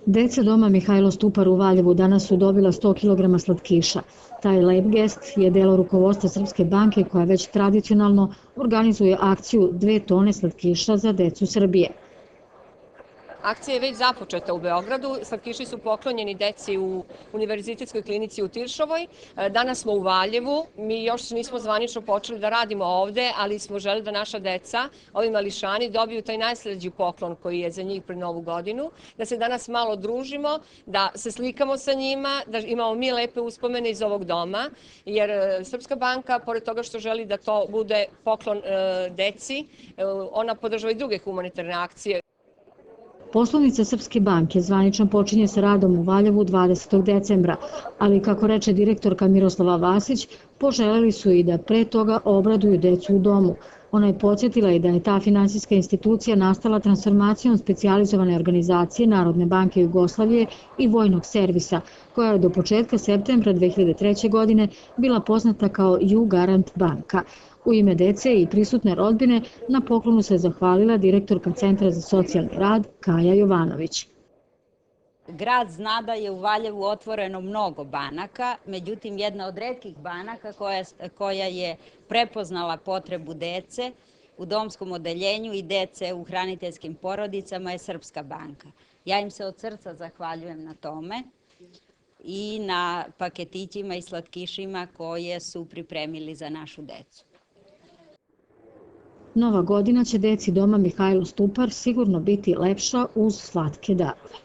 Deca doma Mihajlo Stupar u Valjevu danas su dobila 100 kg slatkiša. Taj lep gest je delo rukovodstva Srpske banke koja već tradicionalno organizuje akciju 2 tone slatkiša za decu Srbije. Akcija je već započeta u Beogradu. Slatkiši su poklonjeni deci u Univerzitetskoj klinici u Tiršovoj. Danas smo u Valjevu. Mi još nismo zvanično počeli da radimo ovde, ali smo želeli da naša deca, ovi mališani, dobiju taj najslađi poklon koji je za njih pred Novu godinu, da se danas malo družimo, da se slikamo sa njima, da imamo mi lepe uspomene iz ovog doma, jer Srpska banka, pored toga što želi da to bude poklon deci, ona podržava i druge humanitarne akcije. Poslovnica Srpske banke zvanično počinje sa radom u Valjevu 20. decembra, ali kako reče direktorka Miroslava Vasić, poželeli su i da pre toga obraduju decu u domu. Ona je podsjetila i da je ta finansijska institucija nastala transformacijom specijalizovane organizacije Narodne banke Jugoslavije i Vojnog servisa, koja je do početka septembra 2003. godine bila poznata kao Jugarant banka. U ime dece i prisutne rodbine na poklonu se zahvalila direktorka Centra za socijalni rad Kaja Jovanović. Grad zna da je u Valjevu otvoreno mnogo banaka, međutim jedna od retkih banaka koja je prepoznala potrebu dece u domskom odeljenju i dece u hraniteljskim porodicama je Srpska banka. Ja im se od srca zahvaljujem na tome i na paketićima i slatkišima koje su pripremili za našu decu. Nova godina će deci doma Mihajlo Stupar sigurno biti lepša uz slatke darove.